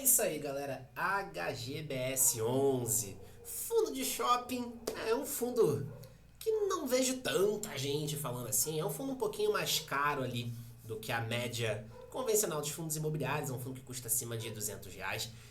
isso aí, galera. HGBS 11. Fundo de shopping é um fundo que não vejo tanta gente falando assim. É um fundo um pouquinho mais caro ali do que a média convencional de fundos imobiliários. É um fundo que custa acima de R$ 200.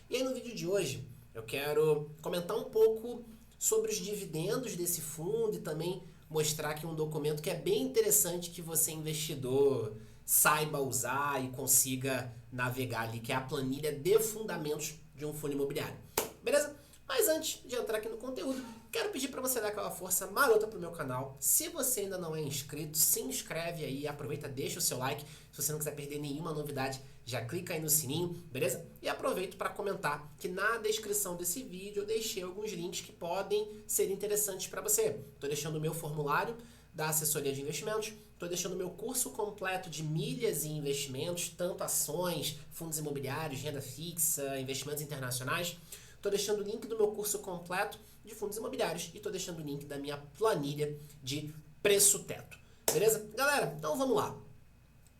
E aí no vídeo de hoje eu quero comentar um pouco sobre os dividendos desse fundo e também mostrar aqui um documento que é bem interessante que você, investidor, saiba usar e consiga navegar ali, que é a planilha de fundamentos de um fundo imobiliário. Beleza? Mas antes de entrar aqui no conteúdo, quero pedir para você dar aquela força marota pro meu canal. Se você ainda não é inscrito, se inscreve aí, aproveita, deixa o seu like. Se você não quiser perder nenhuma novidade, já clica aí no sininho, beleza? E aproveito para comentar que na descrição desse vídeo eu deixei alguns links que podem ser interessantes para você. Estou deixando o meu formulário da assessoria de investimentos, estou deixando o meu curso completo de milhas e investimentos, tanto ações, fundos imobiliários, renda fixa, investimentos internacionais. Estou deixando o link do meu curso completo de fundos imobiliários e estou deixando o link da minha planilha de preço-teto. Beleza? Galera, então vamos lá.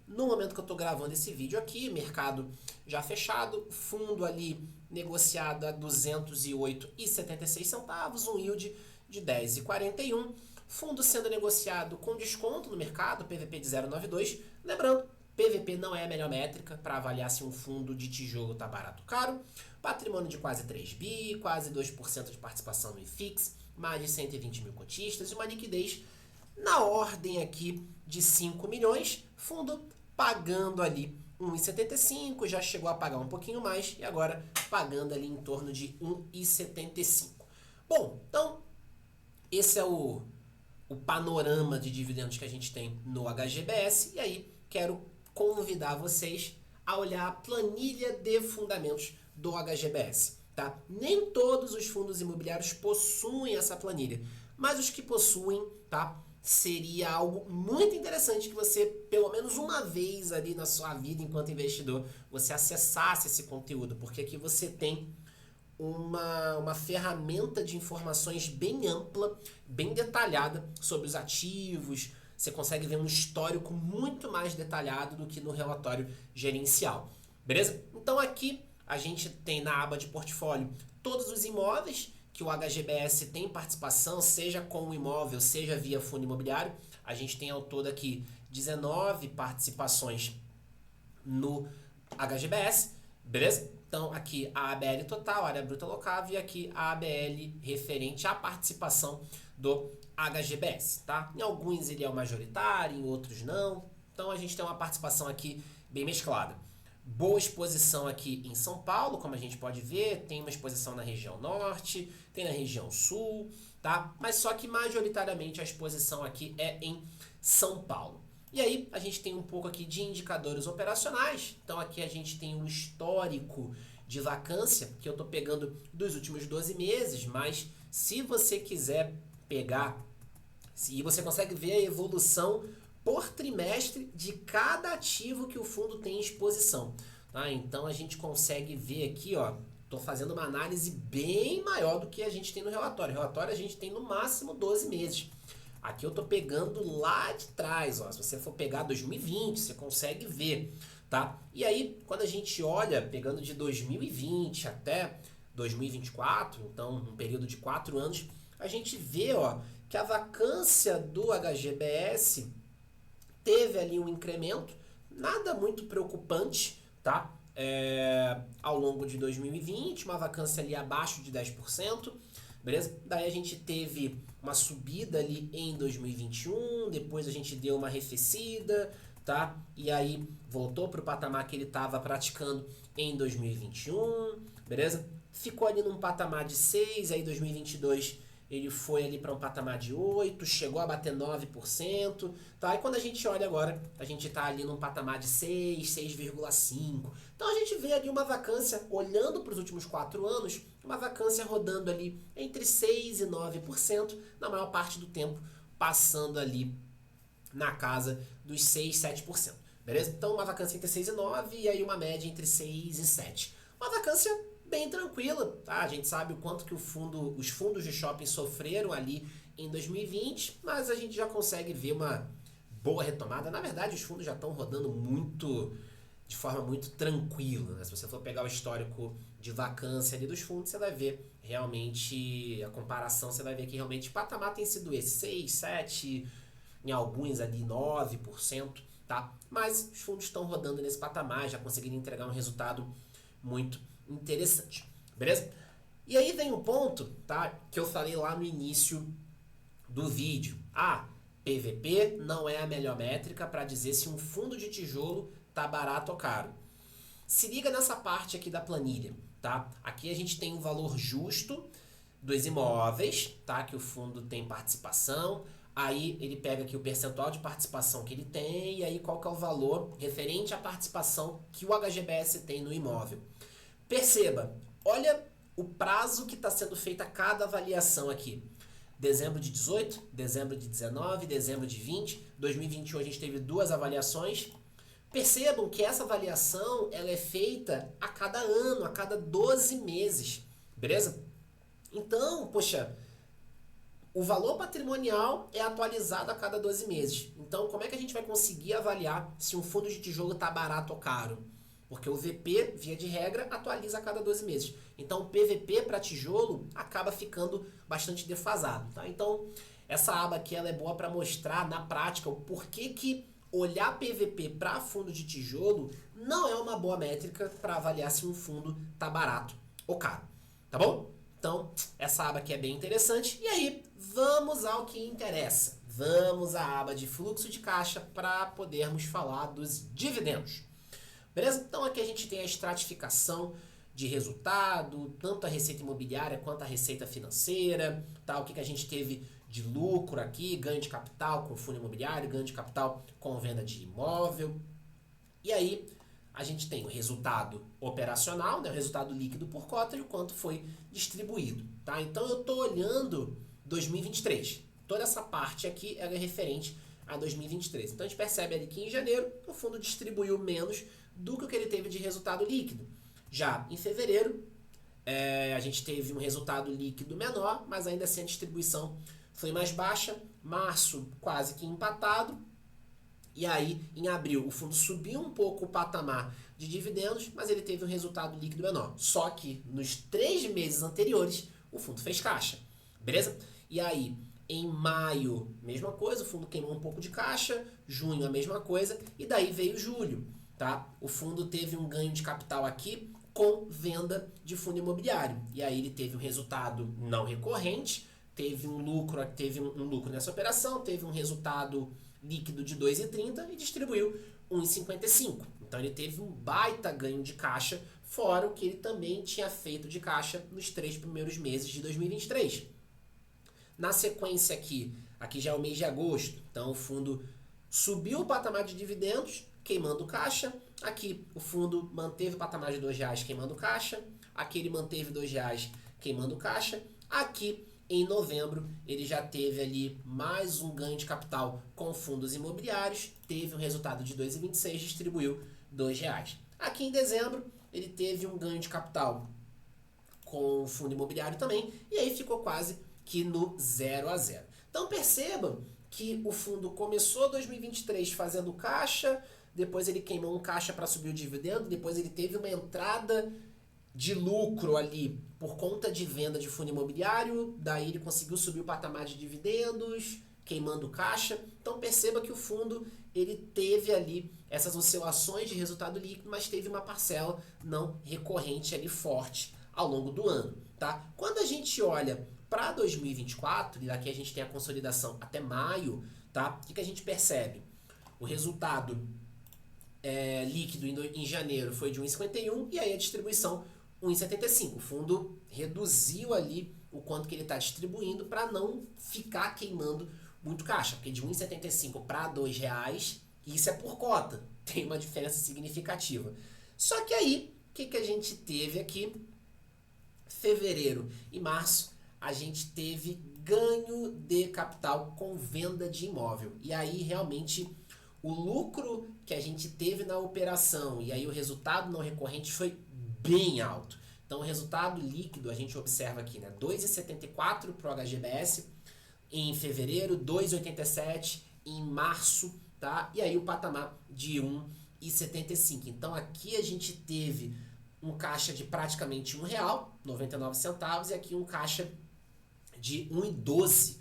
No momento que eu estou gravando esse vídeo aqui, mercado já fechado, fundo ali negociado a R$ 208,76, um yield de 10,41. Fundo sendo negociado com desconto no mercado, PVP de 0,92. Lembrando, PVP não é a melhor métrica para avaliar se um fundo de tijolo está barato ou caro. Patrimônio de quase 3 bi, quase 2% de participação no IFIX, mais de 120 mil cotistas e uma liquidez na ordem aqui de 5 milhões. Fundo pagando ali 1,75, já chegou a pagar um pouquinho mais e agora pagando ali em torno de 1,75. Bom, então esse é o panorama de dividendos que a gente tem no HGBS. E aí quero convidar vocês a olhar a planilha de fundamentos do HGBS. Tá? Nem todos os fundos imobiliários possuem essa planilha, mas os que possuem, tá, seria algo muito interessante que você, pelo menos uma vez ali na sua vida enquanto investidor, você acessasse esse conteúdo, porque aqui você tem uma ferramenta de informações bem ampla, bem detalhada sobre os ativos. Você consegue ver um histórico muito mais detalhado do que no relatório gerencial. Beleza? Então aqui a gente tem na aba de portfólio todos os imóveis que o HGBS tem participação, seja com o imóvel, seja via fundo imobiliário. A gente tem ao todo aqui 19 participações no HGBS, beleza? Então aqui a ABL total, área bruta locável, e aqui a ABL referente à participação do HGBS, tá? Em alguns ele é o majoritário, em outros não. Então a gente tem uma participação aqui bem mesclada. Boa exposição aqui em São Paulo, como a gente pode ver, tem uma exposição na região norte, tem na região sul, tá? Mas só que majoritariamente a exposição aqui é em São Paulo. E aí a gente tem um pouco aqui de indicadores operacionais. Então aqui a gente tem um histórico de vacância, que eu estou pegando dos últimos 12 meses, mas se você quiser pegar, se você consegue ver a evolução por trimestre de cada ativo que o fundo tem em exposição. Tá? Então a gente consegue ver aqui, ó, estou fazendo uma análise bem maior do que a gente tem no relatório. No relatório a gente tem no máximo 12 meses. Aqui eu estou pegando lá de trás, ó. Se você for pegar 2020, você consegue ver, tá? E aí, quando a gente olha, pegando de 2020 até 2024, então um período de 4 anos, a gente vê, ó, que a vacância do HGBS teve ali um incremento, nada muito preocupante, tá? Ao longo de 2020, uma vacância ali abaixo de 10%. Beleza? Daí a gente teve uma subida ali em 2021, depois a gente deu uma arrefecida, tá? E aí voltou para o patamar que ele estava praticando em 2021, beleza? Ficou ali num patamar de 6, aí 2022 ele foi ali para um patamar de 8, chegou a bater 9%, tá? E quando a gente olha agora, a gente está ali num patamar de 6, 6,5. Então a gente vê ali uma vacância, olhando para os últimos 4 anos, uma vacância rodando ali entre 6 e 9%, na maior parte do tempo passando ali na casa dos 6, 7%. Beleza? Então uma vacância entre 6 e 9 e aí uma média entre 6 e 7. Uma vacância bem tranquila, tá? A gente sabe o quanto que os fundos de shopping sofreram ali em 2020, mas a gente já consegue ver uma boa retomada. Na verdade, os fundos já estão rodando muito de forma muito tranquila, né? Se você for pegar o histórico de vacância ali dos fundos, você vai ver realmente a comparação, você vai ver que realmente o patamar tem sido esse, 6, 7, em alguns ali 9%, tá? Mas os fundos estão rodando nesse patamar, já conseguiram entregar um resultado muito interessante, beleza? E aí vem um ponto, tá, que eu falei lá no início do vídeo. PVP não é a melhor métrica para dizer se um fundo de tijolo tá barato ou caro. Se liga nessa parte aqui da planilha, tá? Aqui a gente tem um valor justo dos imóveis, tá? Que o fundo tem participação. Aí ele pega aqui o percentual de participação que ele tem e aí qual que é o valor referente à participação que o HGBS tem no imóvel. Perceba, olha o prazo que está sendo feita cada avaliação aqui. Dezembro de 18, dezembro de 19, dezembro de 20, 2021 a gente teve 2 avaliações. Percebam que essa avaliação ela é feita a cada ano, a cada 12 meses, beleza? Então, poxa, o valor patrimonial é atualizado a cada 12 meses. Então, como é que a gente vai conseguir avaliar se um fundo de tijolo está barato ou caro? Porque o VP, via de regra, atualiza a cada 12 meses. Então, o PVP para tijolo acaba ficando bastante defasado. Tá? Então, essa aba aqui ela é boa para mostrar na prática o porquê que olhar PVP para fundo de tijolo não é uma boa métrica para avaliar se um fundo está barato ou caro. Tá bom? Então, essa aba aqui é bem interessante. E aí, vamos ao que interessa. Vamos à aba de fluxo de caixa para podermos falar dos dividendos. Beleza? Então aqui a gente tem a estratificação de resultado, tanto a receita imobiliária quanto a receita financeira, tá? O que a gente teve de lucro aqui, ganho de capital com fundo imobiliário, ganho de capital com venda de imóvel. E aí a gente tem o resultado operacional, né? O resultado líquido por cota e o quanto foi distribuído, tá? Então eu estou olhando 2023. Toda essa parte aqui ela é referente a 2023. Então a gente percebe ali que em janeiro o fundo distribuiu menos do que o que ele teve de resultado líquido. Já em fevereiro, a gente teve um resultado líquido menor, mas ainda assim a distribuição foi mais baixa. Março, quase que empatado. E aí, em abril, o fundo subiu um pouco o patamar de dividendos, mas ele teve um resultado líquido menor. Só que nos 3 meses anteriores, o fundo fez caixa. Beleza? E aí, em maio, mesma coisa, o fundo queimou um pouco de caixa. Junho, a mesma coisa. E daí veio julho. Tá? O fundo teve um ganho de capital aqui com venda de fundo imobiliário. E aí ele teve um resultado não recorrente, teve um lucro nessa operação, teve um resultado líquido de 2,30 e distribuiu 1,55. Então ele teve um baita ganho de caixa, fora o que ele também tinha feito de caixa nos 3 primeiros meses de 2023. Na sequência aqui já é o mês de agosto, então o fundo subiu o patamar de dividendos, queimando caixa. Aqui o fundo manteve o patamar de R$2 queimando caixa. Aqui ele manteve R$2 queimando caixa. Aqui em novembro ele já teve ali mais um ganho de capital com fundos imobiliários. Teve um resultado de 2,26, distribuiu R$2. Aqui em dezembro ele teve um ganho de capital com fundo imobiliário também. E aí ficou quase que no 0 a 0. Então percebam que o fundo começou 2023 fazendo caixa, depois ele queimou um caixa para subir o dividendo, depois ele teve uma entrada de lucro ali por conta de venda de fundo imobiliário, daí ele conseguiu subir o patamar de dividendos, queimando caixa. Então perceba que o fundo ele teve ali essas oscilações de resultado líquido, mas teve uma parcela não recorrente ali forte ao longo do ano, tá? Quando a gente olha para 2024, e daqui a gente tem a consolidação até maio, tá? O que a gente percebe? O resultado líquido em janeiro foi de 1,51 e aí a distribuição 1,75. O fundo reduziu ali o quanto que ele está distribuindo para não ficar queimando muito caixa, porque de 1,75 para R$2, isso é por cota, tem uma diferença significativa. Só que aí, o que a gente teve aqui? Fevereiro e março, a gente teve ganho de capital com venda de imóvel. E aí, realmente, o lucro que a gente teve na operação e aí o resultado não recorrente foi bem alto. Então, o resultado líquido, a gente observa aqui, né? 2,74 para o HGBS em fevereiro, 2,87 em março, tá? E aí o patamar de 1,75. Então aqui a gente teve um caixa de praticamente R$ 1,99 e aqui um caixa de 1,12,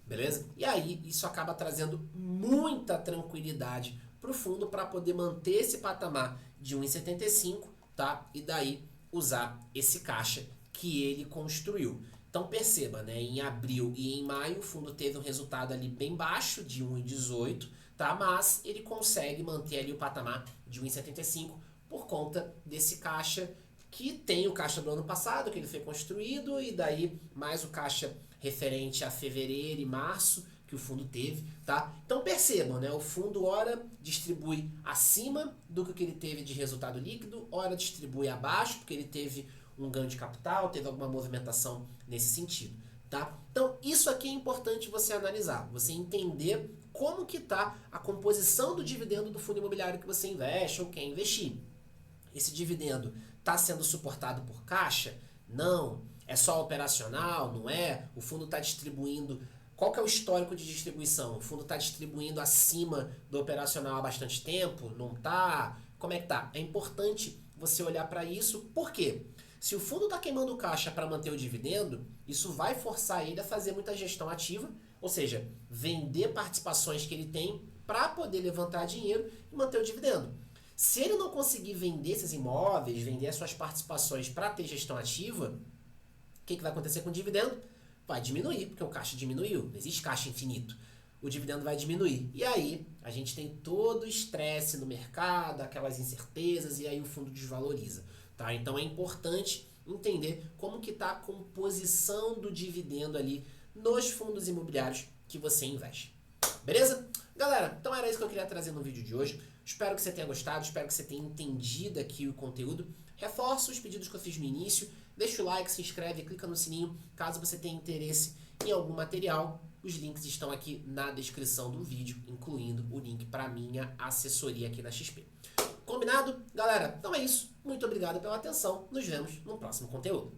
beleza? E aí isso acaba trazendo muita tranquilidade para o fundo para poder manter esse patamar de 1,75, tá? E daí usar esse caixa que ele construiu. Então perceba, né? Em abril e em maio o fundo teve um resultado ali bem baixo de 1,18, tá? Mas ele consegue manter ali o patamar de 1,75 por conta desse caixa que tem o caixa do ano passado, que ele foi construído, e daí mais o caixa referente a fevereiro e março que o fundo teve, tá? Então percebam, né? O fundo ora distribui acima do que ele teve de resultado líquido, ora distribui abaixo, porque ele teve um ganho de capital, teve alguma movimentação nesse sentido, tá? Então isso aqui é importante você analisar, você entender como que tá a composição do dividendo do fundo imobiliário que você investe ou quer investir. Esse dividendo está sendo suportado por caixa? Não. É só operacional? Não é? O fundo está distribuindo. Qual que é o histórico de distribuição? O fundo está distribuindo acima do operacional há bastante tempo? Não está? Como é que tá? É importante você olhar para isso. Por quê? Se o fundo está queimando caixa para manter o dividendo, isso vai forçar ele a fazer muita gestão ativa, ou seja, vender participações que ele tem para poder levantar dinheiro e manter o dividendo. Se ele não conseguir vender esses imóveis, vender as suas participações para ter gestão ativa, o que vai acontecer com o dividendo? Vai diminuir, porque o caixa diminuiu. Não existe caixa infinito. O dividendo vai diminuir. E aí, a gente tem todo o estresse no mercado, aquelas incertezas, e aí o fundo desvaloriza. Tá? Então é importante entender como que está a composição do dividendo ali nos fundos imobiliários que você investe. Beleza? Galera, então era isso que eu queria trazer no vídeo de hoje. Espero que você tenha gostado, espero que você tenha entendido aqui o conteúdo. Reforço os pedidos que eu fiz no início. Deixa o like, se inscreve, clica no sininho caso você tenha interesse em algum material. Os links estão aqui na descrição do vídeo, incluindo o link para minha assessoria aqui na XP. Combinado? Galera, então é isso. Muito obrigado pela atenção. Nos vemos no próximo conteúdo.